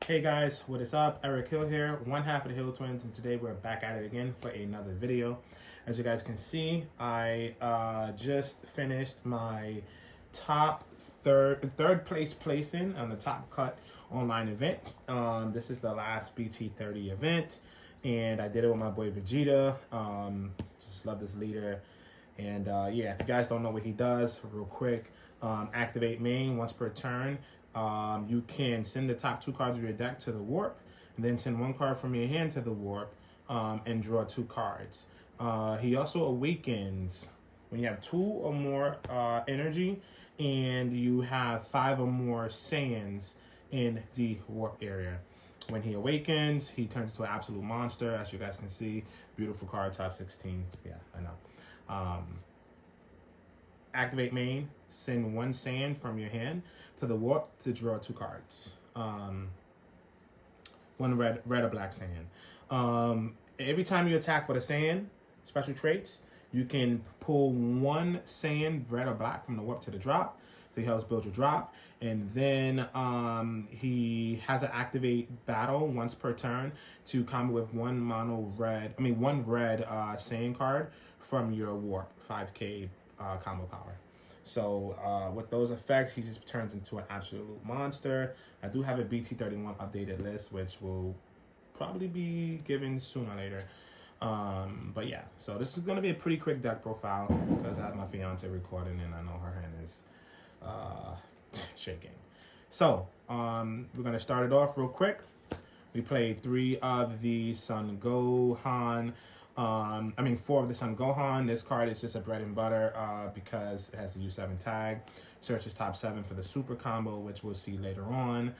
Hey guys, what is up? Eric Hill here, one half of the Hill Twins, and today we're back at it again for another video. As you guys can see, I just finished my third place placing on the Top Cut online event. This is the last BT30 event, and I did it with my boy VEGETA. Just love this leader. And yeah, if you guys don't know what he does, real quick, activate main once per turn. You can send the top 2 cards of your deck to the warp, and then send 1 card from your hand to the warp, and draw 2 cards. He also awakens when you have 2 or more energy, and you have 5 or more Saiyans in the warp area. When he awakens, he turns into an absolute monster, as you guys can see. Beautiful card, top 16. Yeah, I know. Activate main, send 1 Saiyan from your hand to the warp to draw 2 cards. 1 red or black Saiyan. Every time you attack with a Saiyan, special traits, you can pull 1 Saiyan, red or black, from the warp to the drop. So he helps build your drop. And then he has an activate battle once per turn to combo with 1 red Saiyan card from your warp, 5k combo power. So with those effects, he just turns into an absolute monster. I do have a BT31 updated list, which will probably be given sooner or later. But yeah, so this is going to be a pretty quick deck profile because I have my fiance recording and I know her hand is shaking. So we're going to start it off real quick. We played 3 of the Sun Gohan. 4 of the Sun Gohan. This card is just a bread and butter because it has a U7 tag. Searches top 7 for the super combo, which we'll see later on.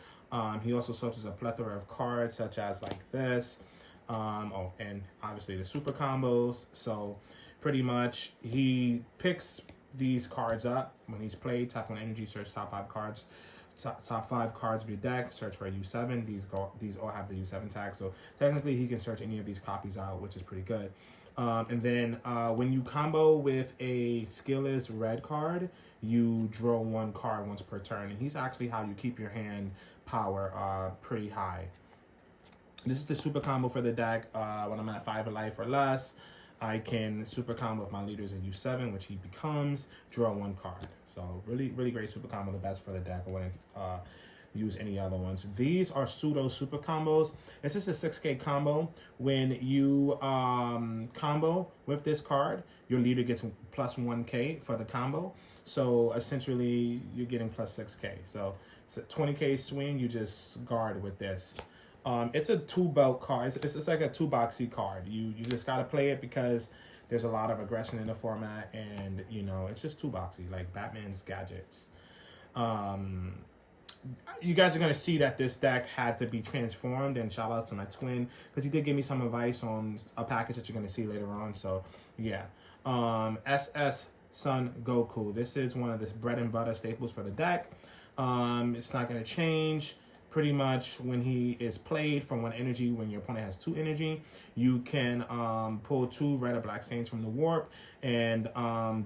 He also searches a plethora of cards, such as like this. And obviously the super combos. So pretty much he picks these cards up when he's played. Top 1 energy, search top 5 cards. Top 5 cards of your deck, search for a U7. These all have the U7 tag, so technically he can search any of these copies out, which is pretty good. And then when you combo with a skillless red card, you draw 1 card once per turn, and he's actually how you keep your hand power pretty high. This is the super combo for the deck. When I'm at 5 of life or less, I can super combo with my leaders at U7, which he becomes, draw 1 card. So really, really great super combo, the best for the deck. I wouldn't use any other ones. These are pseudo super combos. It's just a 6k combo. When you combo with this card, your leader gets plus 1k for the combo. So essentially, you're getting plus 6k. So it's a 20k swing, you just guard with this. It's a 2-belt card. It's like a 2-boxy card. You just gotta play it because there's a lot of aggression in the format, and you know it's just 2-boxy, like Batman's gadgets. You guys are gonna see that this deck had to be transformed, and shout out to my twin because he did give me some advice on a package that you're gonna see later on. So yeah, SS Sun Goku. This is one of the bread and butter staples for the deck. It's not gonna change. Pretty much when he is played from 1 energy, when your opponent has 2 energy, you can pull 2 red or black Saiyans from the warp, and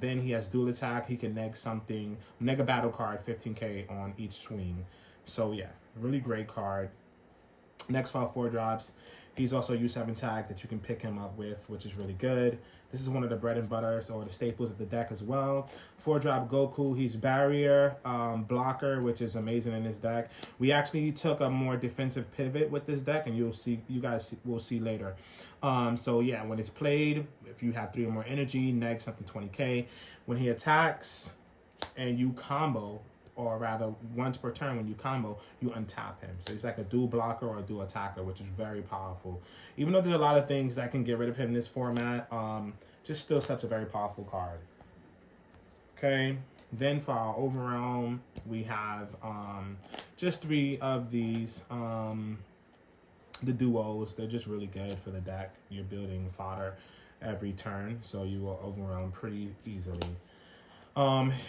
then he has dual attack. He can neg a battle card, 15k on each swing. So yeah, really great card. Next file 4 drops. He's also a U7 tag that you can pick him up with, which is really good. This is one of the bread and butters or the staples of the deck as well. 4-drop Goku. He's barrier, blocker, which is amazing in this deck. We actually took a more defensive pivot with this deck, and you guys will see later. So yeah, when it's played, if you have 3 or more energy, neg something 20k. When he attacks and you combo, or rather once per turn when you combo, you untap him. So he's like a dual blocker or a dual attacker, which is very powerful. Even though there's a lot of things that can get rid of him in this format, just still such a very powerful card. Okay, then for our overrealm, we have just 3 of these, the duos. They're just really good for the deck. You're building fodder every turn, so you will overrealm pretty easily.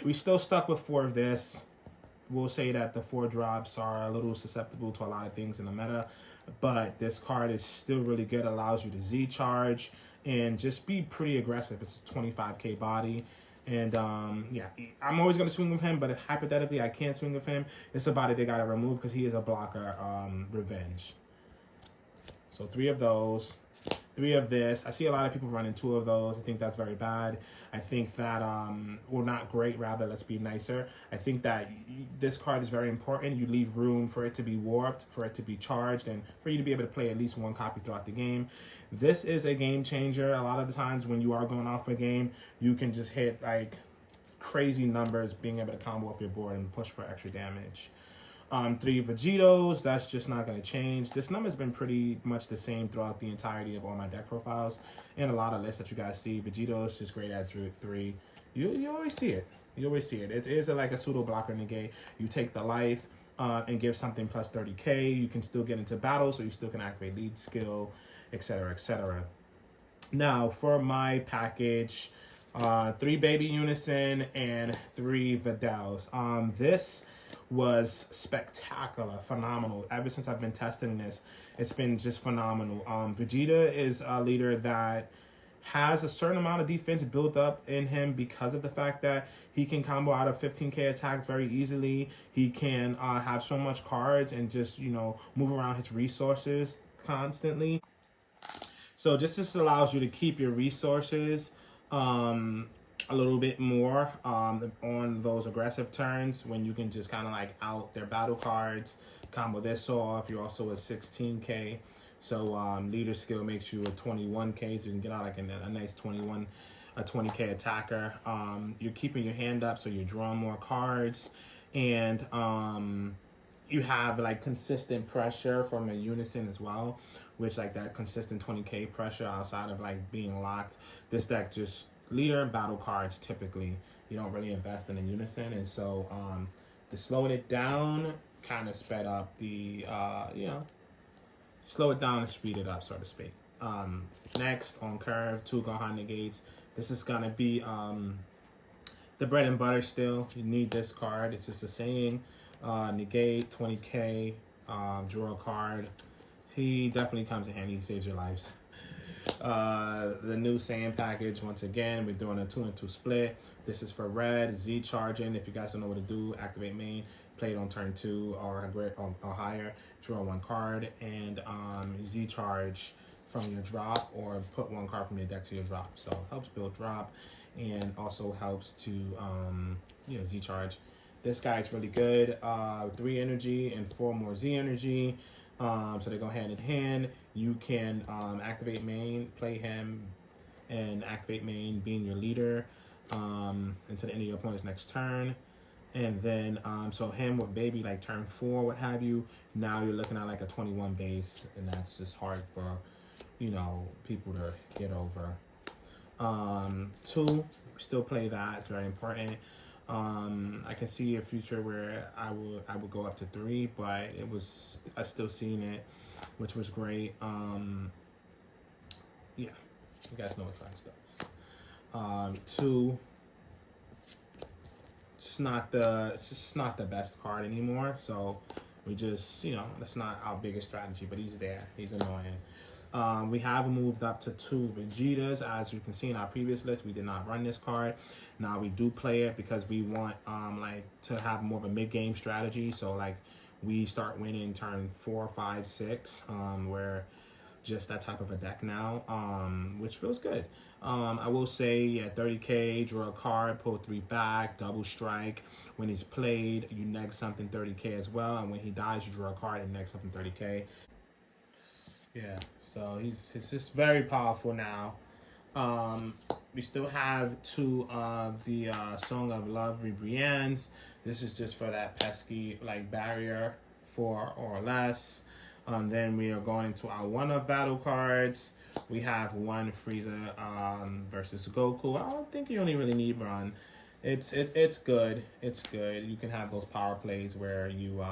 We still stuck with 4 of this. We'll say that the 4 drops are a little susceptible to a lot of things in the meta, but this card is still really good. Allows you to Z charge and just be pretty aggressive. It's a 25k body. And yeah, I'm always gonna swing with him, but if hypothetically I can't swing with him, it's a body they gotta remove because he is a blocker. Revenge. So 3 of those. 3 of this. I see a lot of people running 2 of those. I think that's very bad. I think that, well, not great, rather, let's be nicer. I think that this card is very important. You leave room for it to be warped, for it to be charged, and for you to be able to play at least 1 copy throughout the game. This is a game changer. A lot of the times when you are going off a game, you can just hit like crazy numbers, being able to combo off your board and push for extra damage. 3 Vegetos, that's just not going to change. This number's been pretty much the same throughout the entirety of all my deck profiles and a lot of lists that you guys see. Vegetos just great at 3. You always see it. You always see it. It is like a pseudo blocker negate. You take the life and give something plus 30k. You can still get into battle, so you still can activate lead skill, etc., etc. Now, for my package, 3 Baby Unison and 3 Vidals. This was spectacular, phenomenal. Ever since I've been testing this, it's been just phenomenal. Vegeta is a leader that has a certain amount of defense built up in him because of the fact that he can combo out of 15k attacks very easily. He can have so much cards and just, you know, move around his resources constantly. So this allows you to keep your resources a little bit more on those aggressive turns when you can just kind of like out their battle cards, combo this off. You're also a 16k, so leader skill makes you a 21k, so you can get out like a nice 20k attacker. You're keeping your hand up, so you're drawing more cards, and you have like consistent pressure from a unison as well, which like that consistent 20k pressure outside of like being locked. This deck just leader and battle cards, typically you don't really invest in a unison, and so the slowing it down kind of sped up the you know, slow it down and speed it up, so to speak. Next on curve, 2 Gohan negates. This is gonna be the bread and butter still. You need this card. It's just a saying. Negate 20k, draw a card. He definitely comes in handy. He saves your lives. The new Saiyan package, once again, we're doing a 2 and 2 split. This is for red. Z charging. If you guys don't know what to do, activate main, play it on turn 2 or higher, draw 1 card, and Z charge from your drop, or put 1 card from your deck to your drop. So it helps build drop and also helps to you know, Z charge. This guy's really good. 3 energy and 4 more Z energy. So they go hand in hand. You can activate main, play him, and activate main, being your leader until the end of your opponent's next turn. And then, so him with baby, like turn 4, what have you, now you're looking at like a 21 base, and that's just hard for, you know, people to get over. 2, still play that, it's very important. I can see a future where I would go up to 3, but I still seen it, which was great. Yeah, you guys know what Flash does. 2, it's just not the best card anymore. So we just, you know, that's not our biggest strategy, but he's there. He's annoying. We have moved up to 2 Vegetas. As you can see in our previous list, we did not run this card. Now we do play it because we want like to have more of a mid-game strategy. So like we start winning turn 4, 5, 6, where just that type of a deck now, which feels good. I will say at 30k, draw a card, pull 3 back, double strike. When he's played, you neg something 30k as well, and when he dies, you draw a card and neg something 30k. Yeah, so it's just very powerful now. We still have 2 of the Song of Love Rebrians. This is just for that pesky like barrier 4 or less. Then we are going into our 1 of battle cards. We have 1 Frieza versus Goku. I don't think you only really need run. It's good. It's good. You can have those power plays where you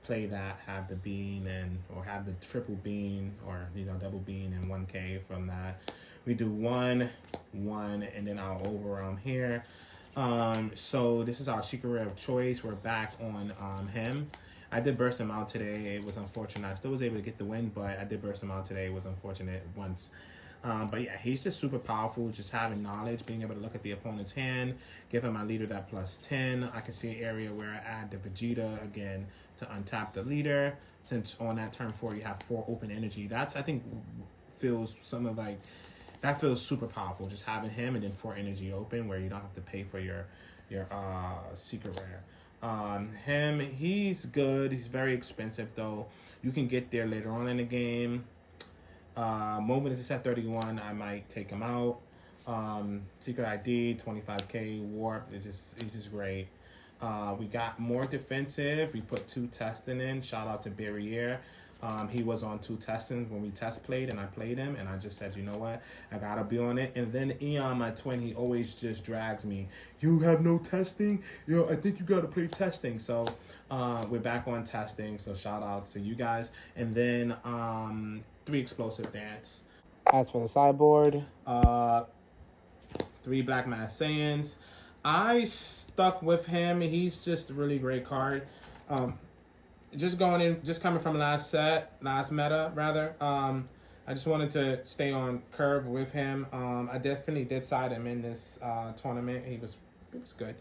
play that, have the bean or have the triple bean, or you know, double bean and 1k from that. We do 1, 1, and then our overwhelm here. So this is our secret rare of choice. We're back on him. I did burst him out today. It was unfortunate. I still was able to get the win, but I did burst him out today. It was unfortunate once But yeah, he's just super powerful. Just having knowledge, being able to look at the opponent's hand, giving my leader that +10. I can see an area where I add the VEGETA again to untap the leader. Since on that turn 4 you have 4 open energy. That's, I think, feels something like that feels super powerful. Just having him and then 4 energy open where you don't have to pay for your secret rare. He's good. He's very expensive though. You can get there later on in the game. Moment is at 31. I might take him out. Secret ID 25k warp. He's just great. We got more defensive. We put 2 testing in. Shout out to Barriere. He was on 2 testing when we test played, and I played him, and I just said, you know what, I gotta be on it. And then Eon, my twin, he always just drags me. You have no testing? Yo, I think you gotta play testing. So we're back on testing. So shout outs to you guys. And then 3 explosive dance. As for the sideboard, 3 Black Mass Saiyans. I stuck with him. He's just a really great card. Just coming from last meta rather. I just wanted to stay on curve with him. I definitely did side him in this tournament. It was good.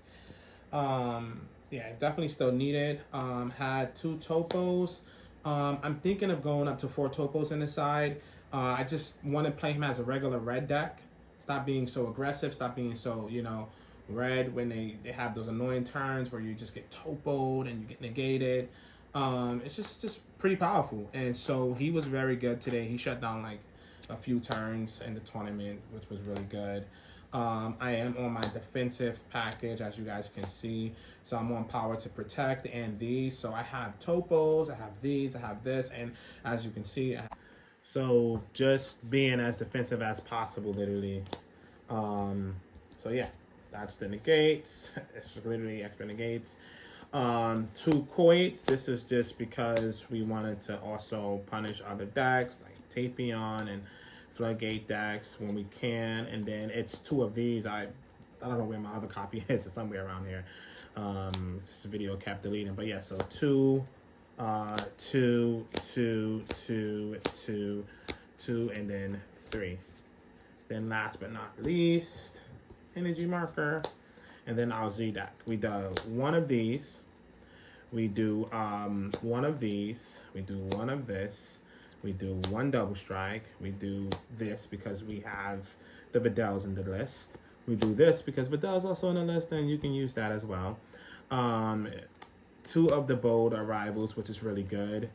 Yeah, definitely still needed. Had 2 topos. I'm thinking of going up to 4 topos in the side. I just want to play him as a regular red deck. Stop being so aggressive. Stop being so, red when they have those annoying turns where you just get topoed and you get negated. It's just pretty powerful. And so he was very good today. He shut down like a few turns in the tournament, which was really good. I am on my defensive package, as you guys can see. So I'm on power to protect and these. So I have topos, I have these, I have this, and as you can see, so just being as defensive as possible, literally. So yeah, that's the negates. It's literally extra negates. 2 Coits. This is just because we wanted to also punish other decks like Tapion and Floodgate decks when we can. And then it's 2 of these. I don't know where my other copy is. It's somewhere around here. This video kept deleting. But yeah, so 2, 2, 2, 2, 2, 2, and then 3. Then last but not least, energy marker. And then our Z deck. We do 1 of these. We do 1 of these. We do 1 of this. We do 1 double strike. We do this because we have the Videls in the list. We do this because Videl's also on the list, and you can use that as well. 2 of the bold arrivals, which is really good.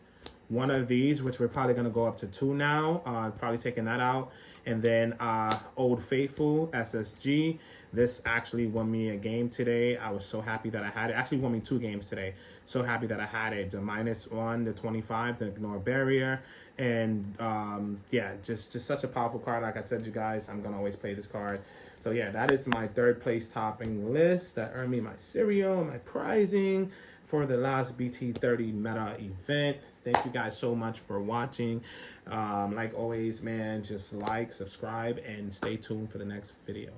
1 of these, which we're probably going to go up to 2 now. Probably taking that out. And then Old Faithful, SSG. This actually won me a game today. I was so happy that I had it. Actually won me 2 games today. So happy that I had it. The -1, the 25, the ignore barrier. And yeah, just such a powerful card. Like I said, you guys, I'm going to always play this card. So yeah, that is my 3rd place topping list. That earned me my cereal, my prizing for the last BT30 meta event. Thank you guys so much for watching. Like always, man, just like, subscribe, and stay tuned for the next video.